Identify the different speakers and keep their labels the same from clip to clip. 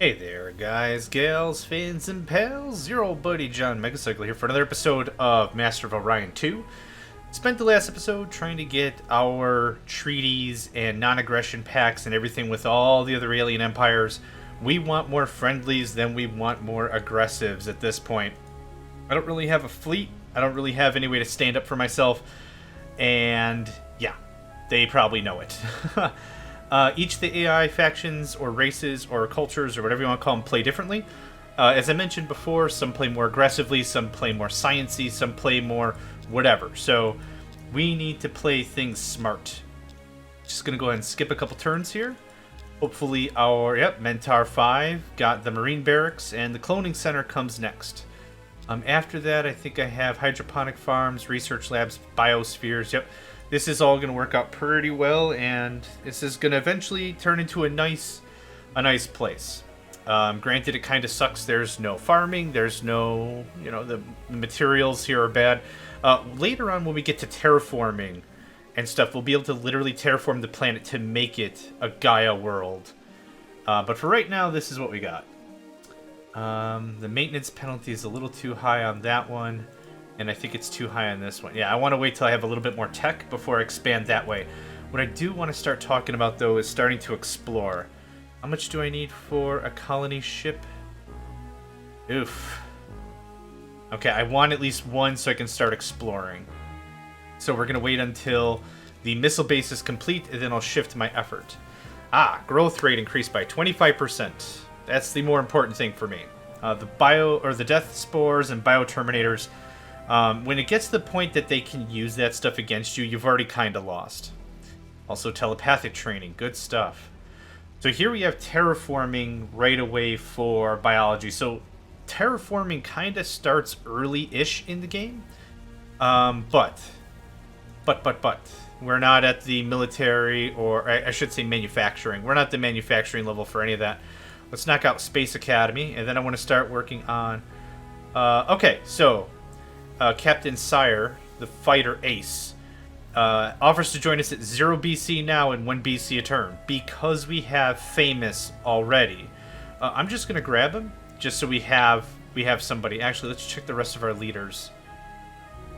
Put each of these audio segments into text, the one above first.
Speaker 1: Hey there, guys, gals, fans, and pals. Your old buddy John Megacycle here for another episode of Master of Orion 2. Spent the last episode trying to get our treaties and non-aggression pacts and everything with all the other alien empires. We want more friendlies than we want more aggressives at this point. I don't really have a fleet. I don't really have any way to stand up for myself. And yeah, they probably know it. Each of the AI factions or races or cultures or whatever you want to call them play differently. As I mentioned before, some play more aggressively, some play more sciencey, some play more whatever. So we need to play things smart. Just going to go ahead and skip a couple turns here. Hopefully our, Mentar 5 got the Marine Barracks and the Cloning Center comes next. After that, I think I have hydroponic farms, research labs, biospheres, This is all going to work out pretty well, and this is going to eventually turn into a nice place. Granted, it kind of sucks. There's no farming. There's no, the materials here are bad. Later on, when we get to terraforming and stuff, we'll be able to literally terraform the planet to make it a Gaia world. But for right now, this is what we got. The maintenance penalty is a little too high on that one. And I think it's too high on this one. Yeah, I want to wait till I have a little bit more tech before I expand that way. What I do want to start talking about, though, is starting to explore. How much do I need for a colony ship? Oof. Okay, I want at least one so I can start exploring. So we're going to wait until the missile base is complete, and then I'll shift my effort. Growth rate increased by 25%. That's the more important thing for me. The death spores and bioterminators. When it gets to the point that they can use that stuff against you, you've already kind of lost. Also, telepathic training. Good stuff. So here we have terraforming right away for biology. So terraforming kind of starts early-ish in the game. But. We're not at the military, or I should say manufacturing. We're not the manufacturing level for any of that. Let's knock out Space Academy, and then I want to start working on... okay, so... Captain Sire, the fighter ace, offers to join us at 0 BC now and 1 BC a turn because we have famous already. I'm just gonna grab him just so we have somebody. Actually, let's check the rest of our leaders.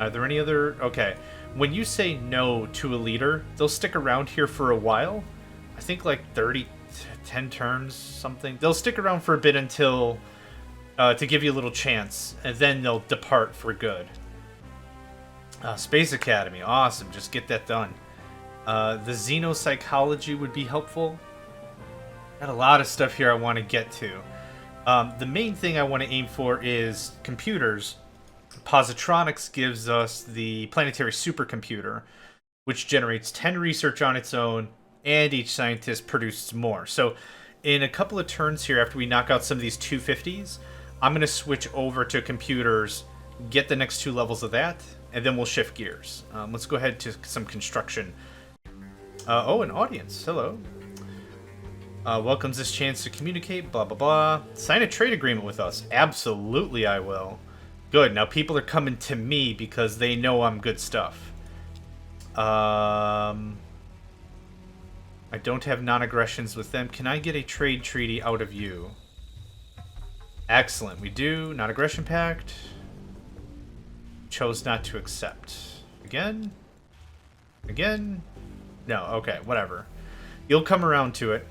Speaker 1: Are there any other? Okay, when you say no to a leader, they'll stick around here for a while. I think like 10 turns, something. They'll stick around for a bit until. To give you a little chance, and then they'll depart for good. Space Academy, awesome. Just get that done. The xenopsychology would be helpful. Got a lot of stuff here I want to get to. The main thing I want to aim for is computers. Positronics gives us the planetary supercomputer, which generates 10 research on its own, and each scientist produces more. So in a couple of turns here, after we knock out some of these 250s, I'm going to switch over to computers, get the next 2 levels of that, and then we'll shift gears. Let's go ahead to some construction. An audience. Hello. Welcomes this chance to communicate, blah, blah, blah. Sign a trade agreement with us. Absolutely, I will. Good. Now people are coming to me because they know I'm good stuff. I don't have non-aggressions with them. Can I get a trade treaty out of you? Excellent. We do. Non-aggression pact. Chose not to accept. Again? Again? No. Okay. Whatever. You'll come around to it.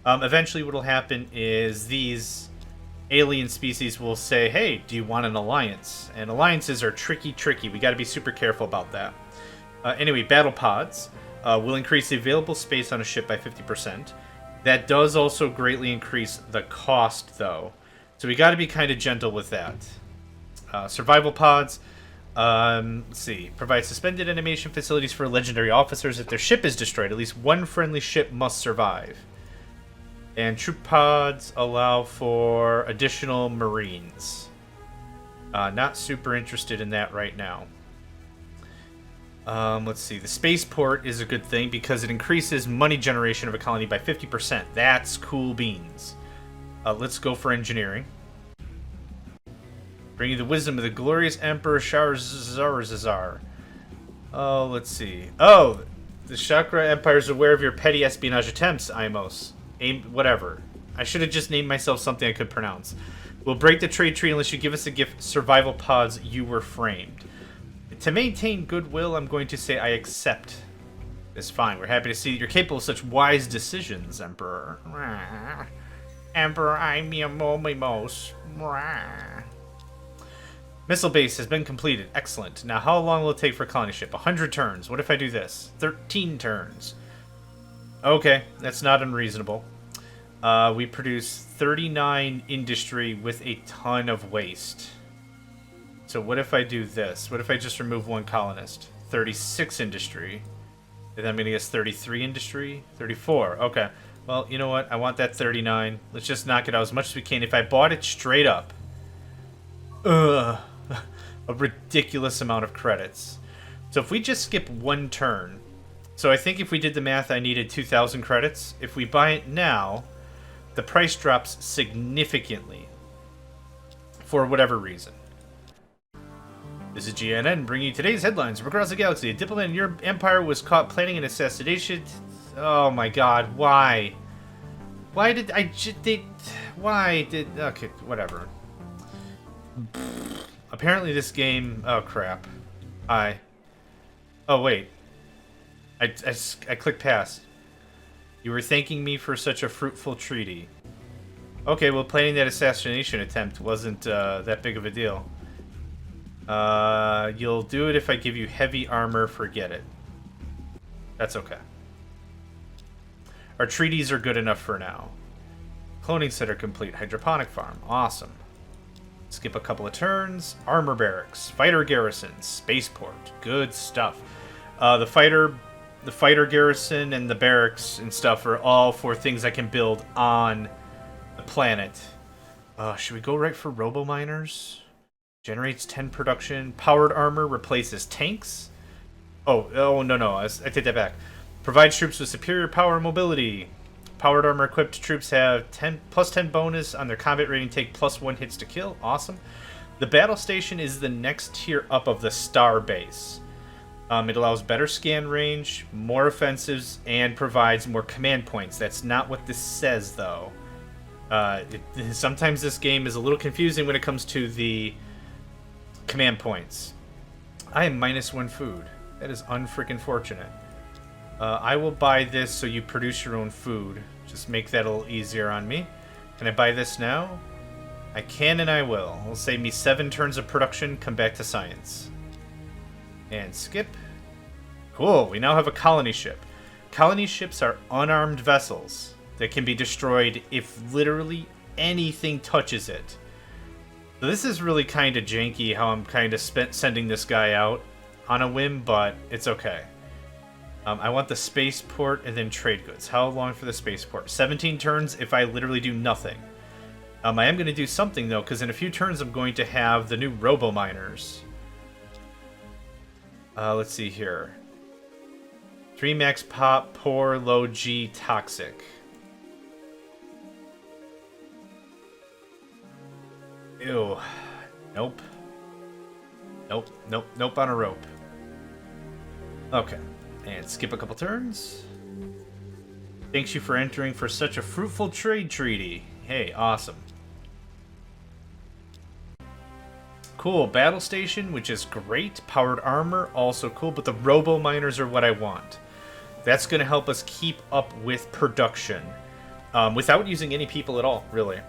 Speaker 1: Eventually what will happen is these alien species will say, hey, do you want an alliance? And alliances are tricky. We got to be super careful about that. Anyway, battle pods will increase the available space on a ship by 50%. That does also greatly increase the cost, though. So we got to be kind of gentle with that. Survival pods. Let's see. Provide suspended animation facilities for legendary officers. If their ship is destroyed, at least one friendly ship must survive. And troop pods allow for additional marines. Not super interested in that right now. Let's see. The spaceport is a good thing because it increases money generation of a colony by 50%. That's cool beans. Let's go for engineering. Bring you the wisdom of the glorious Emperor Sharzazar. Oh, let's see. The Chakra Empire is aware of your petty espionage attempts, Imos. Whatever. I should have just named myself something I could pronounce. We'll break the trade treaty unless you give us a gift, survival pods. You were framed. To maintain goodwill, I'm going to say I accept. It's fine. We're happy to see that you're capable of such wise decisions, Emperor. Emperor, I'm your momos. Missile base has been completed. Excellent. Now, how long will it take for a colony ship? 100 turns. What if I do this? 13 turns. Okay, that's not unreasonable. We produce 39 industry with a ton of waste. So what if I do this? What if I just remove one colonist? 36 industry. And then I'm going to guess 33 industry? 34. Okay. Well, you know what? I want that 39. Let's just knock it out as much as we can. If I bought it straight up... Ugh. A ridiculous amount of credits. So if we just skip one turn... So I think if we did the math, I needed 2,000 credits. If we buy it now, the price drops significantly. For whatever reason. This is GNN bringing you today's headlines from across the galaxy. A diplomat in your empire was caught planning an assassination. Oh my god, why? Why did I... Why did... Okay, whatever. Apparently this game... Oh, crap. Oh, wait. I clicked pass. You were thanking me for such a fruitful treaty. Okay, well, planning that assassination attempt wasn't that big of a deal. You'll do it if I give you heavy armor. Forget it. That's okay. Our treaties are good enough for now. Cloning center complete. Hydroponic farm. Awesome. Skip a couple of turns. Armor barracks. Fighter garrison. Spaceport. Good stuff. The fighter garrison and the barracks and stuff are all for things I can build on the planet. Should we go right for robo-miners? Generates 10 production. Powered armor replaces tanks. Oh, no. I take that back. Provides troops with superior power and mobility. Powered armor equipped troops have plus 10 bonus on their combat rating, take plus 1 hits to kill. Awesome. The battle station is the next tier up of the star base. It allows better scan range, more offensives, and provides more command points. That's not what this says, though. Sometimes this game is a little confusing when it comes to the command points. I am -1 food. That is unfreaking fortunate. I will buy this so you produce your own food. Just make that a little easier on me. Can I buy this now? I can and I will. It'll save me 7 turns of production. Come back to science. And skip. Cool, we now have a colony ship. Colony ships are unarmed vessels that can be destroyed if literally anything touches it. So this is really kind of janky how I'm kind of sending this guy out on a whim, but it's okay. I want the spaceport and then trade goods. How long for the spaceport? 17 turns if I literally do nothing. I am going to do something, though, because in a few turns I'm going to have the new robo-miners. Let's see here. 3 max pop, poor, low G, toxic. Ew. Nope. Nope on a rope. Okay. And skip a couple turns. Thanks you for entering for such a fruitful trade treaty. Hey, awesome. Cool, battle station, which is great. Powered armor, also cool, but the robo-miners are what I want. That's going to help us keep up with production. Without using any people at all, really.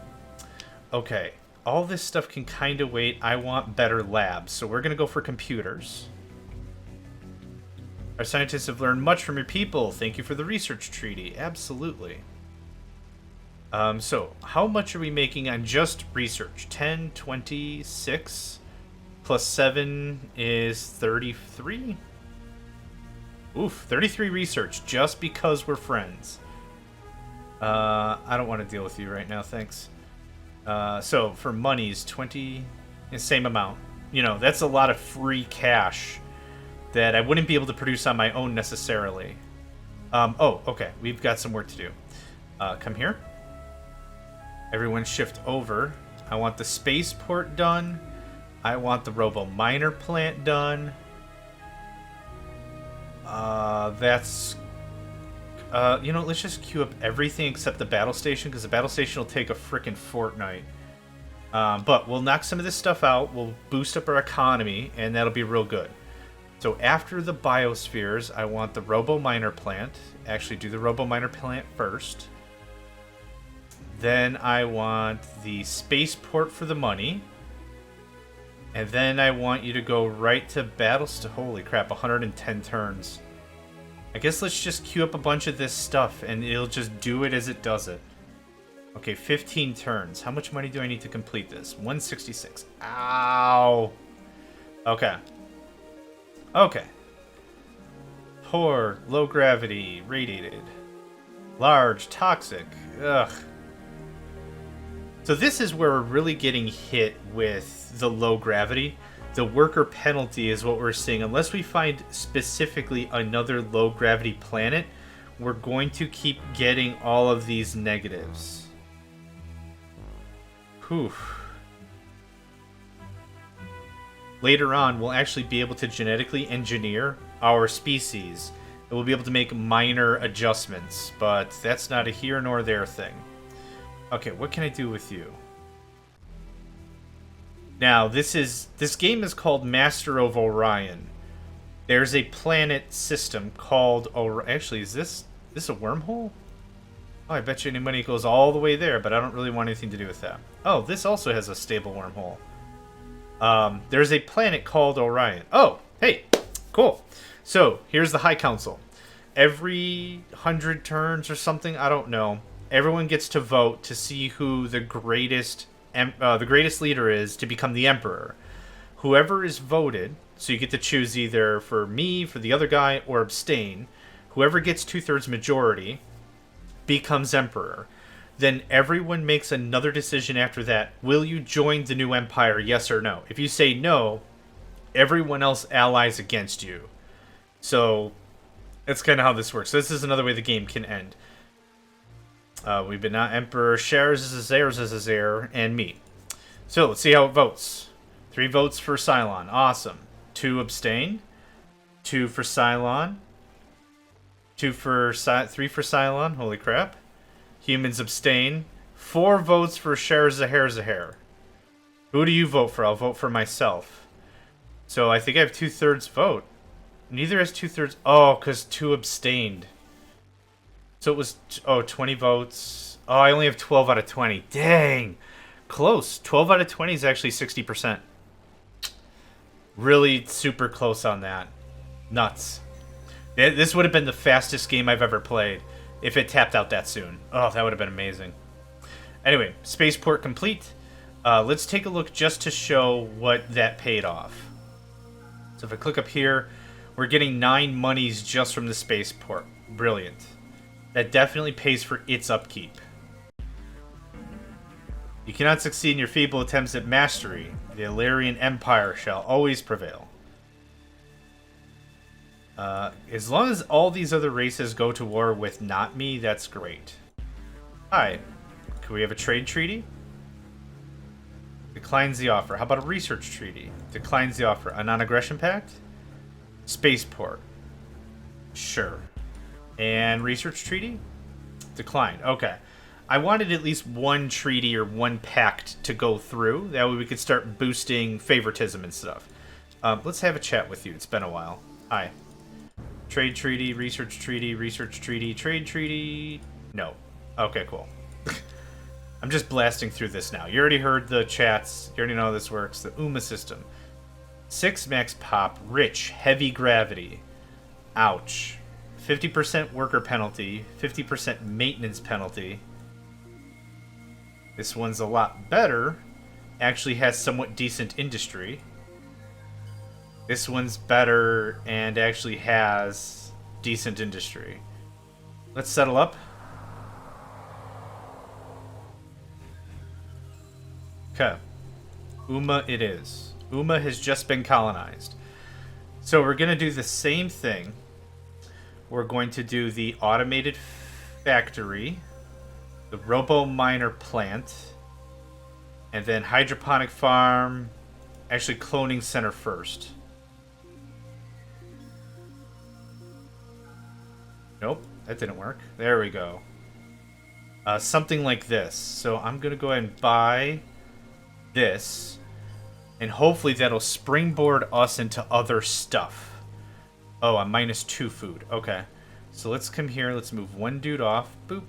Speaker 1: Okay, all this stuff can kind of wait. I want better labs, so we're going to go for computers. Our scientists have learned much from your people. Thank you for the research treaty. Absolutely. So, how much are we making on just research? 10, 26, plus 7 is 33? Oof, 33 research, just because we're friends. I don't want to deal with you right now, thanks. So, for monies, 20, the same amount. You know, that's a lot of free cash that I wouldn't be able to produce on my own necessarily. Oh, okay, we've got some work to do. Come here. Everyone shift over. I want the spaceport done. I want the robo-miner plant done. That's You know, let's just queue up everything except the battle station, because the battle station will take a frickin' fortnight. But we'll knock some of this stuff out, we'll boost up our economy, and that'll be real good. So after the biospheres, I want the robo-miner plant. Actually, do the robo-miner plant first. Then I want the spaceport for the money. And then I want you to go right to holy crap, 110 turns. I guess let's just queue up a bunch of this stuff, and it'll just do it as it does it. Okay, 15 turns. How much money do I need to complete this? 166. Ow! Okay. Okay. Poor, low gravity, radiated. Large, toxic. Ugh. So this is where we're really getting hit with the low gravity. The worker penalty is what we're seeing. Unless we find specifically another low gravity planet, we're going to keep getting all of these negatives. Whew. Later on, we'll actually be able to genetically engineer our species. And we'll be able to make minor adjustments, but that's not a here nor there thing. Okay, what can I do with you? Now, this game is called Master of Orion. There's a planet system called Actually, is this a wormhole? Oh, I bet you any money goes all the way there, but I don't really want anything to do with that. Oh, this also has a stable wormhole. There's a planet called Orion. Oh, hey, cool. So, here's the High Council. Every 100 turns or something, I don't know, everyone gets to vote to see who the greatest leader is to become the emperor. Whoever is voted, so you get to choose either for me, for the other guy, or abstain. Whoever gets 2/3 majority becomes emperor. Then everyone makes another decision after that. Will you join the new empire, yes or no? If you say no, everyone else allies against you. So that's kind of how this works. So this is another way the game can end. We've been not Emperor Scheherazade and me. So let's see how it votes. 3 votes for Cylon. Awesome. 2 abstain. 2 for Cylon. 3 for Cylon. Holy crap. Humans abstain. 4 votes for Scheherazade. Who do you vote for? I'll vote for myself. So I think I have 2/3 vote. Neither has 2/3. Oh, because 2 abstained. So it was, 20 votes. Oh, I only have 12 out of 20. Dang. Close. 12 out of 20 is actually 60%. Really super close on that. Nuts. This would have been the fastest game I've ever played if it tapped out that soon. Oh, that would have been amazing. Anyway, spaceport complete. Let's take a look just to show what that paid off. So if I click up here, we're getting 9 monies just from the spaceport. Brilliant. That definitely pays for its upkeep. You cannot succeed in your feeble attempts at mastery. The Illyrian Empire shall always prevail. As long as all these other races go to war with not me, that's great. Hi. Can we have a trade treaty? Declines the offer. How about a research treaty? Declines the offer. A non-aggression pact? Spaceport. Sure. And research treaty? Declined. Okay. I wanted at least one treaty or one pact to go through. That way we could start boosting favoritism and stuff. Let's have a chat with you. It's been a while. Hi. Trade treaty, research treaty, trade treaty. No. Okay, cool. I'm just blasting through this now. You already heard the chats. You already know how this works. The UMA system. 6 max pop. Rich. Heavy gravity. Ouch. 50% worker penalty, 50% maintenance penalty. This one's a lot better. Actually has somewhat decent industry. This one's better and actually has decent industry. Let's settle up. Okay. UMA it is. UMA has just been colonized. So we're going to do the same thing. We're going to do the automated factory, the robo-miner plant, and then hydroponic farm, actually cloning center first. Nope. that didn't work. There we go. Something like this. So I'm going to go ahead and buy this. And hopefully that'll springboard us into other stuff. Oh, I'm -2 food. Okay. So let's come here. Let's move one dude off. Boop.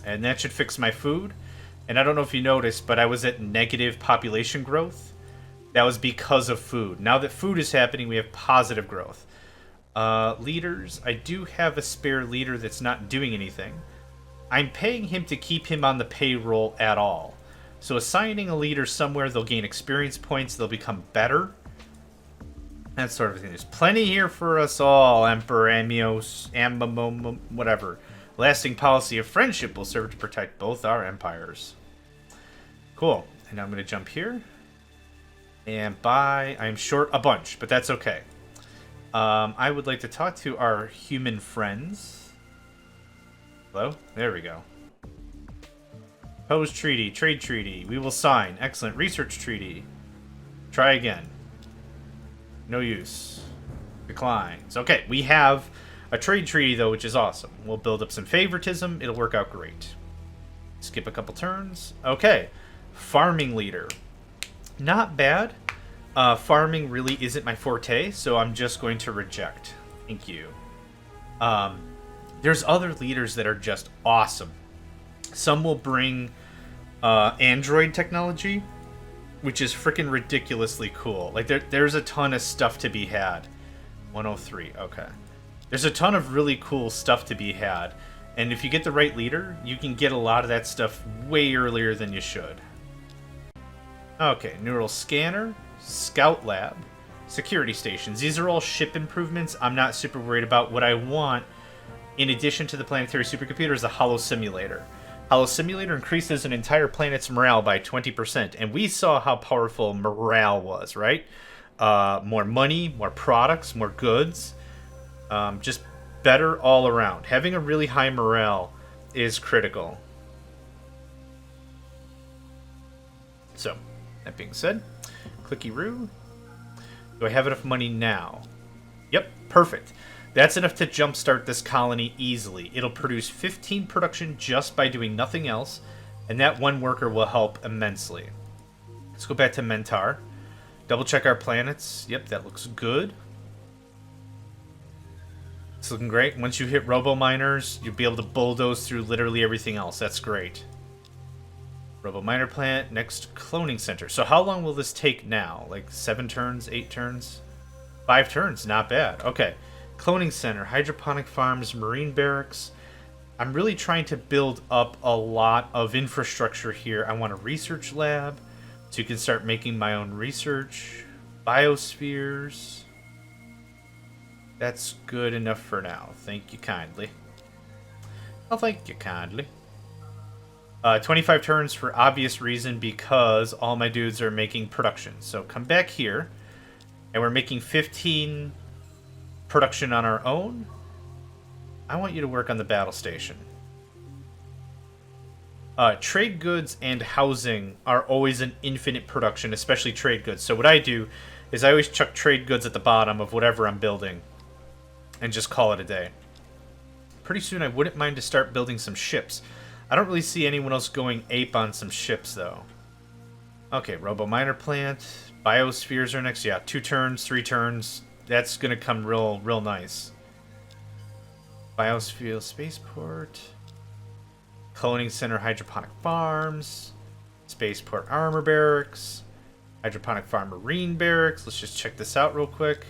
Speaker 1: And that should fix my food. And I don't know if you noticed, but I was at negative population growth. That was because of food. Now that food is happening, we have positive growth. Leaders. I do have a spare leader that's not doing anything. I'm paying him to keep him on the payroll at all. So assigning a leader somewhere, they'll gain experience points, they'll become better. That sort of thing. There's plenty here for us all, Emperor Amios, whatever. Lasting policy of friendship will serve to protect both our empires. Cool. And I'm going to jump here. And buy... I'm short a bunch, but that's okay. I would like to talk to our human friends. Hello? There we go. Proposed treaty. Trade treaty. We will sign. Excellent. Research treaty. Try again. No use. Declines. Okay, we have a trade treaty, though, which is awesome. We'll build up some favoritism. It'll work out great. Skip a couple turns. Okay. Farming leader. Not bad. Farming really isn't my forte, so I'm just going to reject. Thank you. There's other leaders that are just awesome. Some will bring Android technology, which is freaking ridiculously cool. Like, there's a ton of stuff to be had. 103, okay. There's a ton of really cool stuff to be had. And if you get the right leader, you can get a lot of that stuff way earlier than you should. Okay, neural scanner, scout lab, security stations. These are all ship improvements I'm not super worried about. What I want, in addition to the planetary supercomputer, is a holo simulator. Holo simulator increases an entire planet's morale by 20%, and we saw how powerful morale was, right? More money, more products, more goods, just better all around. Having a really high morale is critical. So, that being said, clicky-roo. Do I have enough money now? Yep, perfect. That's enough to jumpstart this colony easily. It'll produce 15 production just by doing nothing else, and that one worker will help immensely. Let's go back to Mentar. Double check our planets. Yep, that looks good. It's looking great. Once you hit robo-miners, you'll be able to bulldoze through literally everything else. That's great. Robo-miner plant. Next, cloning center. So how long will this take now? Like 7 turns? 8 turns? 5 turns. Not bad. Okay. Cloning center. Hydroponic farms. Marine barracks. I'm really trying to build up a lot of infrastructure here. I want a research lab, so you can start making my own research. Biospheres. That's good enough for now. Thank you kindly. I'll thank you kindly. 25 turns for obvious reason, because all my dudes are making production. So come back here, and we're making 15 production on our own. I want you to work on the battle station. Trade goods and housing are always an infinite production, especially trade goods. So what I do is I always chuck trade goods at the bottom of whatever I'm building and just call it a day. Pretty soon I wouldn't mind to start building some ships. I don't really see anyone else going ape on some ships, though. Okay, robo-miner plant. Biospheres are next. Yeah, 2 turns, 3 turns. That's going to come real nice. Biosphere spaceport. Cloning center, hydroponic farms. Spaceport armor barracks. Hydroponic farm marine barracks. Let's just check this out real quick.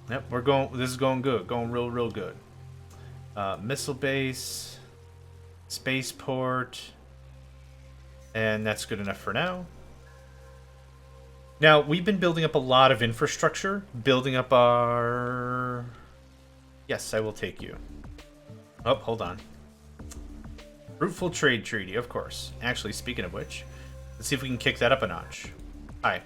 Speaker 1: Yep, this is going good. Going real good. Missile base. Spaceport. And that's good enough for now. Now, we've been building up a lot of infrastructure. Building up our... Yes, I will take you. Oh, hold on. Fruitful trade treaty, of course. Actually, speaking of which, let's see if we can kick that up a notch. Hi.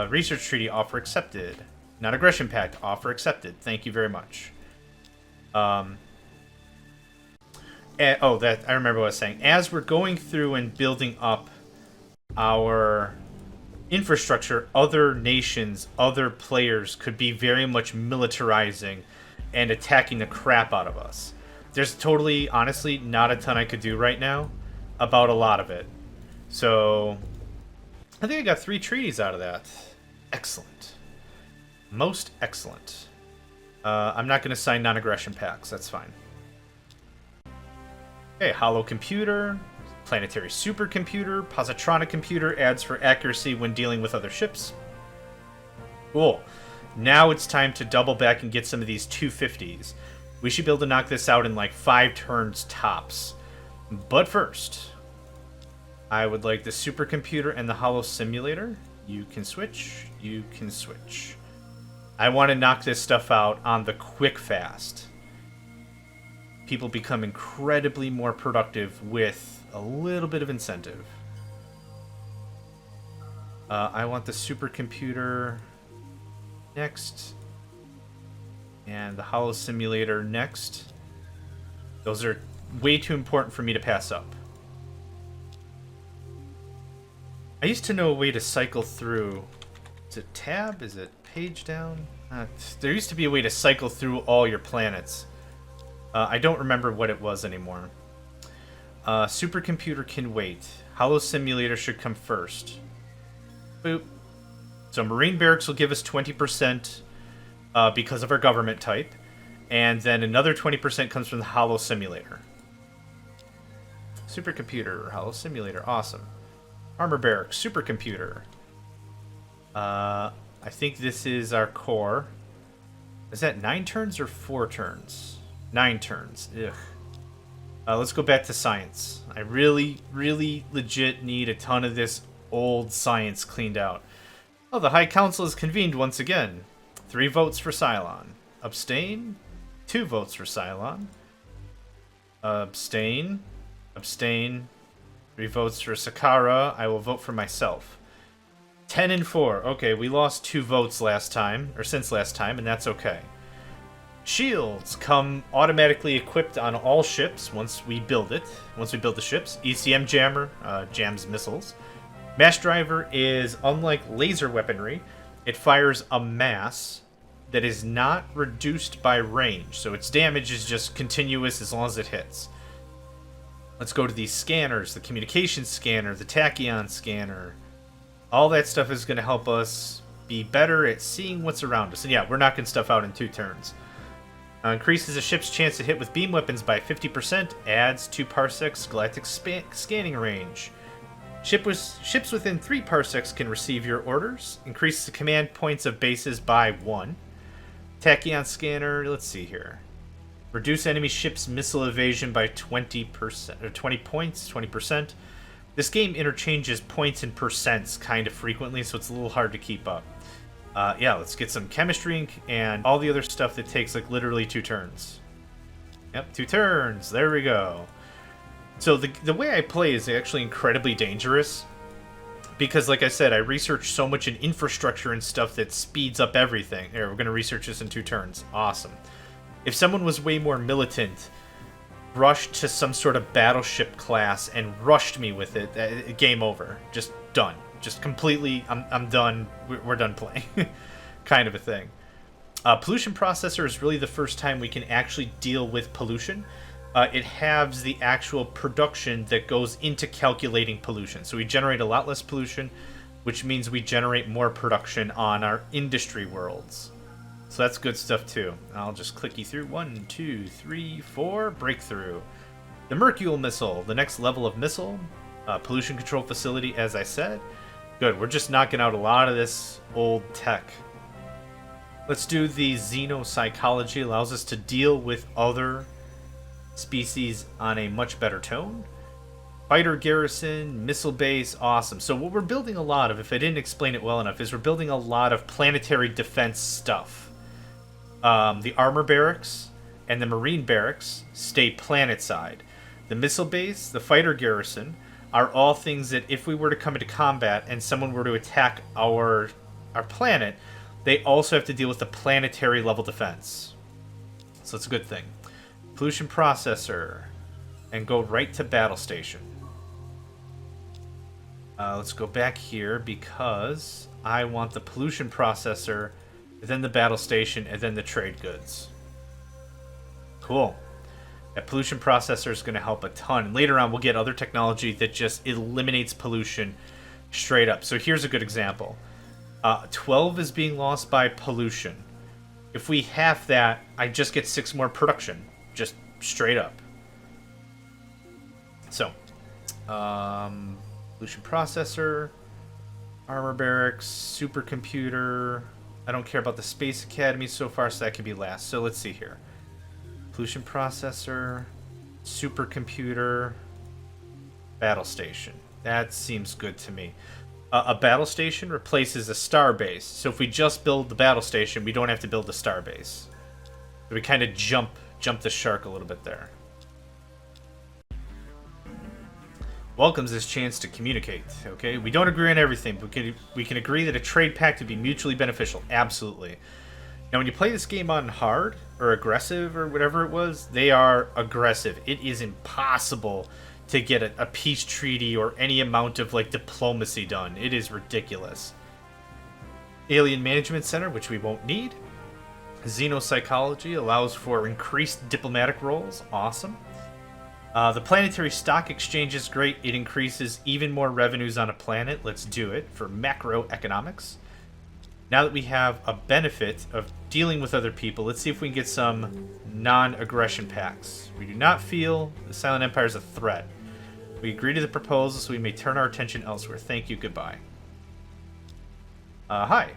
Speaker 1: Research treaty, offer accepted. Non-aggression pact, offer accepted. Thank you very much. I remember what I was saying. As we're going through and building up our infrastructure, other nations, other players could be very much militarizing and attacking the crap out of us. There's totally, honestly, not a ton I could do right now about a lot of it. So, I think I got 3 treaties out of that. Excellent. Most excellent. I'm not going to sign non-aggression pacts. That's fine. Okay, hollow computer, planetary supercomputer, positronic computer adds for accuracy when dealing with other ships. Cool. Now it's time to double back and get some of these 250s. We should be able to knock this out in like 5 turns tops. But first, I would like the supercomputer and the hollow simulator. You can switch. You can switch. I want to knock this stuff out on the quick fast. People become incredibly more productive with a little bit of incentive. I want the supercomputer next. And the hollow simulator next. Those are way too important for me to pass up. I used to know a way to cycle through. Is it tab? Is it page down? There used to be a way to cycle through all your planets. I don't remember what it was anymore. Supercomputer can wait. Hollow simulator should come first. Boop. So Marine Barracks will give us 20% because of our government type. And then another 20% comes from the hollow simulator. Supercomputer, hollow simulator, awesome. Armor Barracks, supercomputer. I think this is our core. Is that 9 turns or 4 turns? 9 turns. Ugh. Let's go back to science. I really, really legit need a ton of this old science cleaned out. Oh, the High Council is convened once again. 3 votes for Cylon. Abstain. 2 votes for Cylon. Abstain. Abstain. 3 votes for Sakara. I will vote for myself. 10 and 4. Okay, we lost 2 votes last time, or since last time, and that's okay. Shields come automatically equipped on all ships once we build it. Once we build the ships. ECM jammer jams missiles. Mass driver is, unlike laser weaponry, it fires a mass that is not reduced by range. So its damage is just continuous as long as it hits. Let's go to these scanners. The communication scanner, the tachyon scanner. All that stuff is going to help us be better at seeing what's around us. And yeah, we're knocking stuff out in 2 turns. Increases a ship's chance to hit with beam weapons by 50%. Adds 2 parsecs galactic scanning range. Ships within 3 parsecs can receive your orders. Increases the command points of bases by 1. Tachyon scanner, let's see here. Reduce enemy ships' missile evasion by 20%, or 20 points, 20%. This game interchanges points and percents kind of frequently, so it's a little hard to keep up. Yeah, let's get some chemistry and all the other stuff that takes like literally 2 turns. Yep, 2 turns. There we go. So the way I play is actually incredibly dangerous because, like I said, I research so much in infrastructure and stuff that speeds up everything. Here, we're going to research this in 2 turns. Awesome. If someone was way more militant, rushed to some sort of battleship class and rushed me with it, game over. Just done. Just completely, I'm done. We're done playing. Kind of a thing. Pollution processor is really the first time we can actually deal with pollution. It halves the actual production that goes into calculating pollution. So we generate a lot less pollution, which means we generate more production on our industry worlds. So that's good stuff too. I'll just click you through. 1, 2, 3, 4. Breakthrough. The Mercule missile, the next level of missile. Pollution control facility, as I said. Good, we're just knocking out a lot of this old tech. Let's do the xenopsychology. Allows us to deal with other species on a much better tone. Fighter garrison, missile base, awesome. So what we're building a lot of, if I didn't explain it well enough, is we're building a lot of planetary defense stuff. The armor barracks and the marine barracks stay planet side. The missile base, the fighter garrison, are all things that if we were to come into combat and someone were to attack our planet, they also have to deal with the planetary level defense. So it's a good thing. Pollution processor. And go right to battle station. Let's go back here because I want the pollution processor, then the battle station, and then the trade goods. Cool. That pollution processor is going to help a ton. And later on, we'll get other technology that just eliminates pollution straight up. So here's a good example. 12 is being lost by pollution. If we half that, I just get 6 more production. Just straight up. So, pollution processor, armor barracks, supercomputer. I don't care about the Space Academy so far, so that can be last. So let's see here. Pollution processor, supercomputer, battle station. That seems good to me. A battle station replaces a star base. So if we just build the battle station, we don't have to build a star base. So we kind of jump the shark a little bit there. Welcomes this chance to communicate. Okay, we don't agree on everything, but we can agree that a trade pact would be mutually beneficial. Absolutely. Now, when you play this game on hard or aggressive or whatever it was, they are aggressive. It is impossible to get a peace treaty or any amount of like diplomacy done. It is ridiculous. Alien Management Center, which we won't need. Xenopsychology allows for increased diplomatic roles. Awesome. The planetary stock exchange is great. It increases even more revenues on a planet. Let's do it for macroeconomics. Now that we have a benefit of dealing with other people, let's see if we can get some non-aggression pacts. We do not feel the Silent Empire is a threat. We agree to the proposal so we may turn our attention elsewhere. Thank you, goodbye. Hi.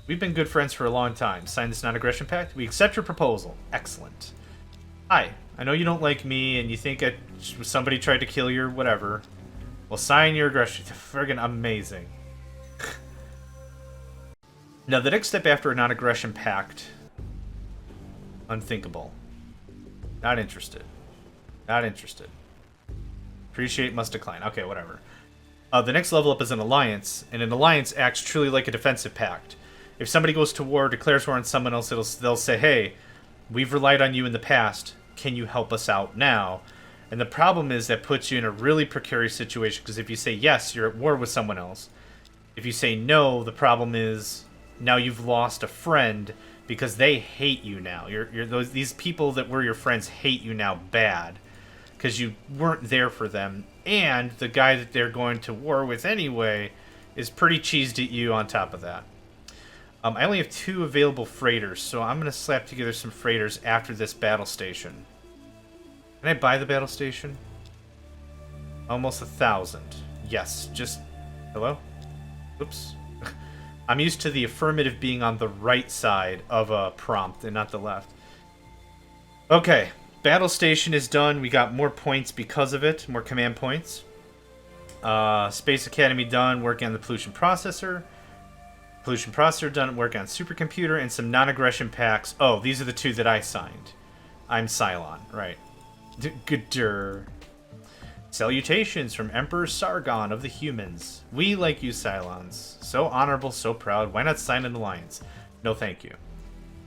Speaker 1: We've been good friends for a long time. Sign this non-aggression pact. We accept your proposal. Excellent. Hi. I know you don't like me and you think somebody tried to kill you or whatever. Well, sign your aggression. Friggin' amazing. Now, the next step after a non-aggression pact... Unthinkable. Not interested. Not interested. Appreciate, must decline. Okay, whatever. The next level up is an alliance, and an alliance acts truly like a defensive pact. If somebody goes to war, declares war on someone else, they'll say, hey, we've relied on you in the past. Can you help us out now? And the problem is that puts you in a really precarious situation, because if you say yes, you're at war with someone else. If you say no, the problem is now you've lost a friend because they hate you now. These people that were your friends hate you now bad because you weren't there for them, and the guy that they're going to war with anyway is pretty cheesed at you on top of that. I only have 2 available freighters, so I'm going to slap together some freighters after this battle station. Can I buy the battle station? Almost 1,000. Yes, just... Hello? Oops. I'm used to the affirmative being on the right side of a prompt and not the left. Okay, battle station is done. We got more points because of it, more command points. Space Academy done, working on the pollution processor. Pollution processor done, work on supercomputer, and some non-aggression packs. Oh, these are the 2 that I signed. I'm Cylon, right. Gooder. Salutations from Emperor Sargon of the humans. We like you, Cylons. So honorable, so proud. Why not sign an alliance? No thank you.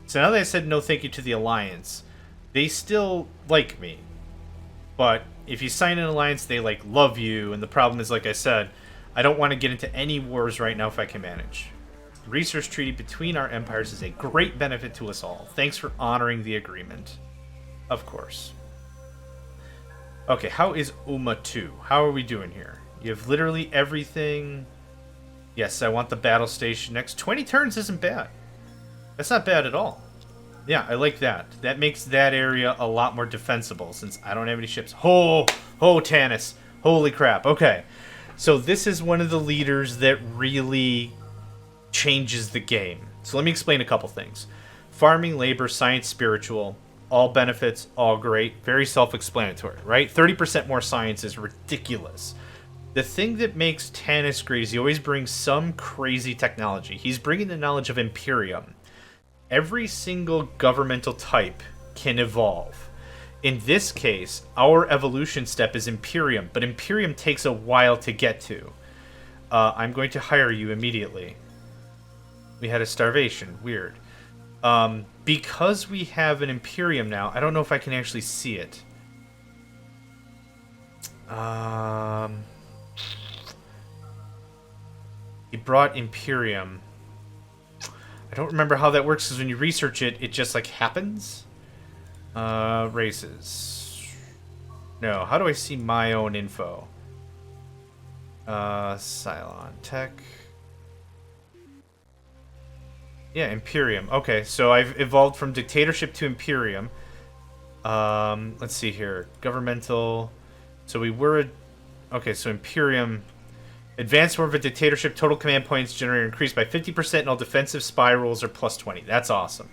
Speaker 1: So now that I said no thank you to the alliance, they still like me. But if you sign an alliance, they like love you, and the problem is, like I said, I don't want to get into any wars right now if I can manage. Research treaty between our empires is a great benefit to us all. Thanks for honoring the agreement. Of course. Okay, how is UMA 2? How are we doing here? You have literally everything. Yes, I want the battle station next. 20 turns isn't bad. That's not bad at all. Yeah, I like that. That makes that area a lot more defensible since I don't have any ships. Oh, Tannis. Holy crap. Okay. So this is one of the leaders that really changes the game. So let me explain a couple things. Farming, labor, science, spiritual, all benefits, all great, very self-explanatory, right? 30% more science is ridiculous. The thing that makes Tannis great is he always brings some crazy technology. He's bringing the knowledge of Imperium. Every single governmental type can evolve. In this case, our evolution step is Imperium, but Imperium takes a while to get to. I'm going to hire you immediately. We had a starvation. Weird. Because we have an Imperium now, I don't know if I can actually see it. He brought Imperium. I don't remember how that works, because when you research it, it just, like, happens. Races. No, how do I see my own info? Cylon Tech. Yeah, Imperium. Okay, so I've evolved from dictatorship to Imperium. Let's see here. Governmental. So we were... Okay, so Imperium... Advanced form of a dictatorship. Total command points generated increased by 50%, and all defensive spy rolls are plus 20. That's awesome.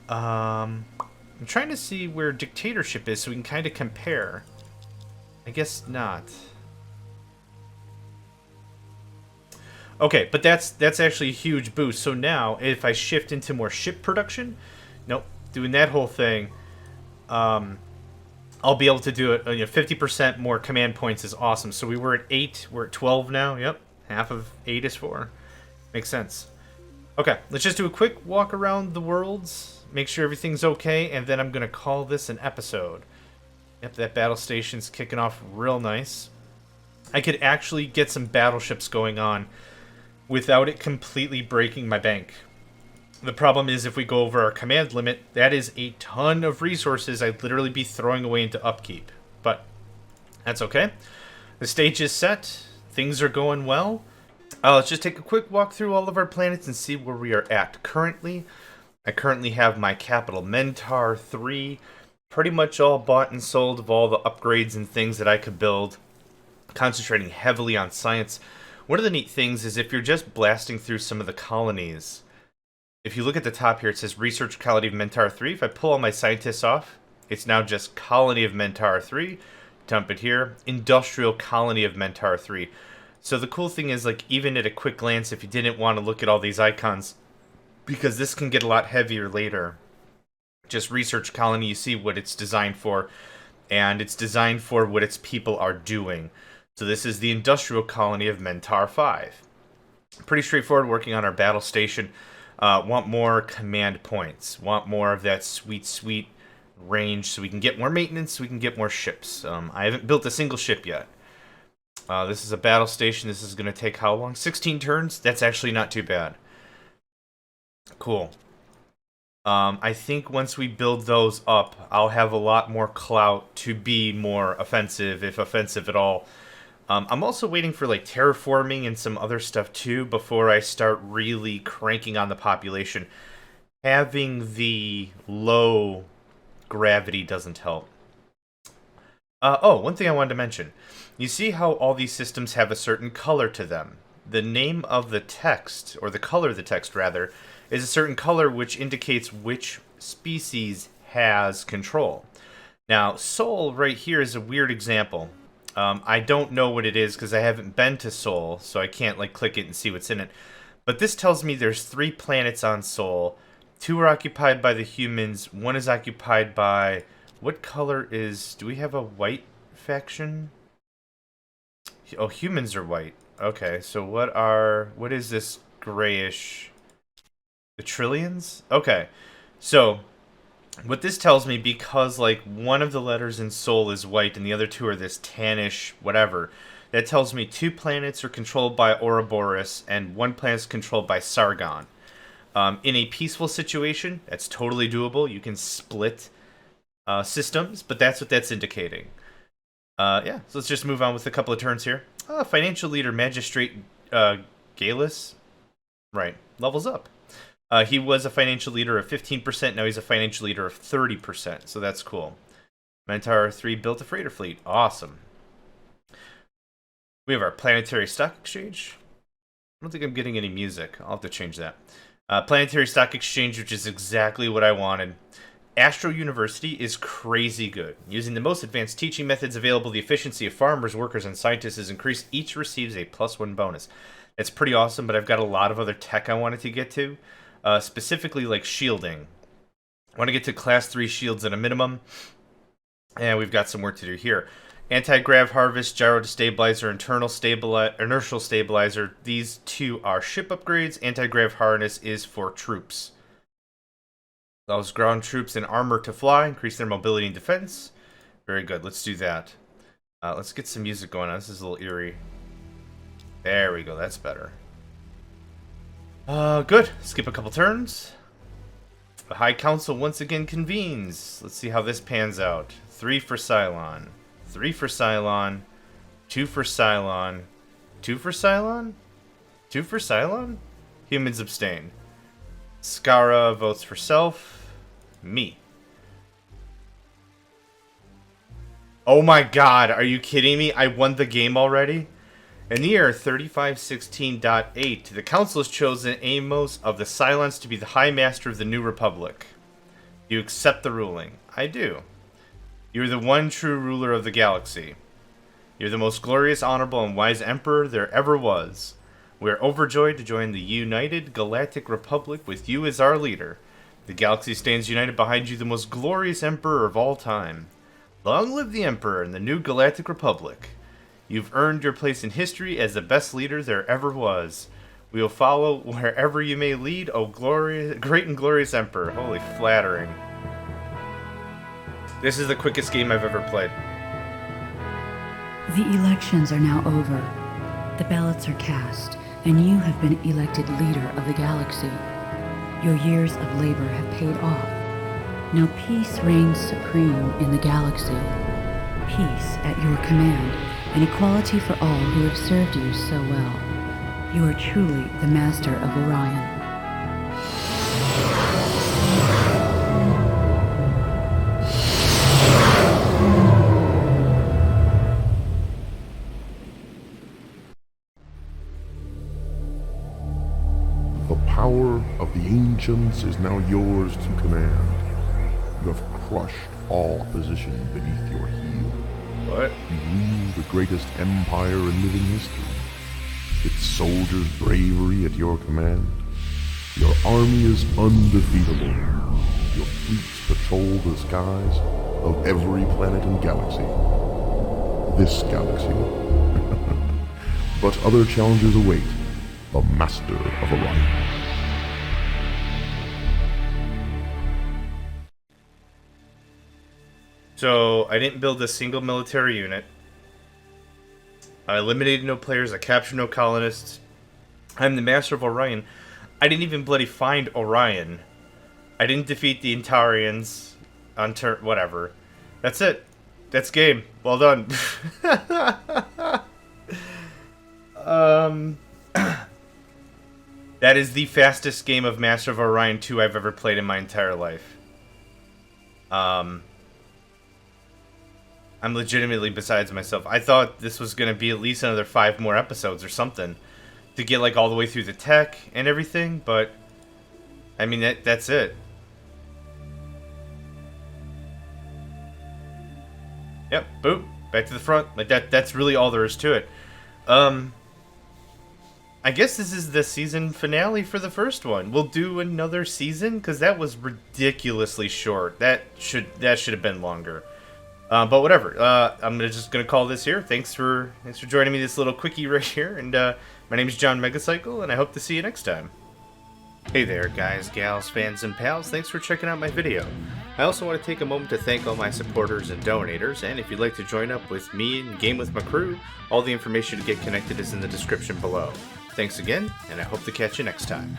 Speaker 1: I'm trying to see where dictatorship is so we can kind of compare. I guess not. Okay, but that's actually a huge boost. So now, if I shift into more ship production, nope, doing that whole thing, I'll be able to do it. 50% more command points is awesome. So we were at 8, we're at 12 now. Yep, half of 8 is 4. Makes sense. Okay, let's just do a quick walk around the worlds, make sure everything's okay, and then I'm gonna call this an episode. Yep, that battle station's kicking off real nice. I could actually get some battleships going on without it completely breaking my bank. The problem is if we go over our command limit, that is a ton of resources I'd literally be throwing away into upkeep. But that's okay. The stage is set. Things are going well. Let's just take a quick walk through all of our planets and see where we are at currently. I currently have my capital Mentar 3 pretty much all bought and sold of all the upgrades and things that I could build, concentrating heavily on science. One of the neat things is if you're just blasting through some of the colonies, if you look at the top here, it says Research Colony of Mentar 3. If I pull all my scientists off, it's now just Colony of Mentar 3. Dump it here. Industrial Colony of Mentar 3. So the cool thing is, like, even at a quick glance, if you didn't want to look at all these icons, because this can get a lot heavier later, just Research Colony, you see what it's designed for, and it's designed for what its people are doing. So this is the Industrial Colony of Mentar 5. Pretty straightforward, working on our battle station. Want more command points. Want more of that sweet range so we can get more maintenance, so we can get more ships. I haven't built a single ship yet. This is a battle station. This is going to take how long? 16 turns? That's actually not too bad. Cool. I think once we build those up, I'll have a lot more clout to be more offensive, if offensive at all. I'm also waiting for like terraforming and some other stuff too before I start really cranking on the population. Having the low gravity doesn't help. One thing I wanted to mention. You see how all these systems have a certain color to them. The name of the text, or the color of the text rather, is a certain color which indicates which species has control. Now, Sol right here is a weird example. I don't know what it is because I haven't been to Sol, so I can't like click it and see what's in it. But this tells me there's 3 planets on Sol. 2 are occupied by the humans. 1 is occupied by... What color is... Do we have a white faction? Oh, humans are white. Okay, so what is this grayish... The trillions? Okay, so... What this tells me, because like one of the letters in Sol is white and the other 2 are this tannish whatever, that tells me 2 planets are controlled by Ouroboros and 1 planet is controlled by Sargon. In a peaceful situation, that's totally doable. You can split systems, but that's what that's indicating. Yeah, so let's just move on with a couple of turns here. Financial leader Magistrate Galus, right, levels up. He was a financial leader of 15%, now he's a financial leader of 30%, so that's cool. Mentar 3 built a freighter fleet. Awesome. We have our Planetary Stock Exchange. I don't think I'm getting any music. I'll have to change that. Planetary Stock Exchange, which is exactly what I wanted. Astro University is crazy good. Using the most advanced teaching methods available, the efficiency of farmers, workers, and scientists is increased. Each receives a +1 bonus. That's pretty awesome, but I've got a lot of other tech I wanted to get to. Specifically like shielding. I want to get to class 3 shields at a minimum. And we've got some work to do here. Anti-grav harvest, gyro destabilizer, inertial stabilizer. These 2 are ship upgrades. Anti-grav harness is for troops. Allows ground troops and armor to fly, increase their mobility and defense. Very good, let's do that. Let's get some music going on. This is a little eerie. There we go, that's better. Good. Skip a couple turns. The High Council once again convenes. Let's see how this pans out. 3 for Cylon. 3 for Cylon. 2 for Cylon. 2 for Cylon? 2 for Cylon? Humans abstain. Skara votes for self. Me. Oh my god, are you kidding me? I won the game already? In the year 3516.8, the Council has chosen Amos of the Cylons to be the High Master of the New Republic. You accept the ruling. I do. You are the one true ruler of the galaxy. You're the most glorious, honorable, and wise Emperor there ever was. We are overjoyed to join the United Galactic Republic with you as our leader. The galaxy stands united behind you, the most glorious Emperor of all time. Long live the Emperor and the new Galactic Republic. You've earned your place in history as the best leader there ever was. We will follow wherever you may lead, O glorious, great and glorious Emperor. Holy flattering. This is the quickest game I've ever played.
Speaker 2: The elections are now over. The ballots are cast, and you have been elected leader of the galaxy. Your years of labor have paid off. Now peace reigns supreme in the galaxy. Peace at your command, and equality for all who have served you so well. You are truly the master of Orion.
Speaker 3: The power of the ancients is now yours to command. You have crushed all opposition beneath your heel.
Speaker 1: What?
Speaker 3: You rule the greatest empire in living history. Its soldiers' bravery at your command. Your army is undefeatable. Your fleets patrol the skies of every planet and galaxy. This galaxy. But other challenges await the Master of Orion.
Speaker 1: So, I didn't build a single military unit. I eliminated no players, I captured no colonists. I'm the Master of Orion. I didn't even bloody find Orion. I didn't defeat the Antarians on whatever. That's it. That's game. Well done. That is the fastest game of Master of Orion 2 I've ever played in my entire life. I'm legitimately besides myself. I thought this was going to be at least another 5 more episodes or something to get like all the way through the tech and everything, but I mean that's it. Yep, boop, back to the front. Like that's really all there is to it. I guess this is the season finale for the first one. We'll do another season cuz that was ridiculously short. That should have been longer. But whatever. I'm just gonna call this here. Thanks for joining me this little quickie right here. And my name is John Megacycle, and I hope to see you next time. Hey there, guys, gals, fans, and pals. Thanks for checking out my video. I also want to take a moment to thank all my supporters and donators. And if you'd like to join up with me and game with my crew, all the information to get connected is in the description below. Thanks again, and I hope to catch you next time.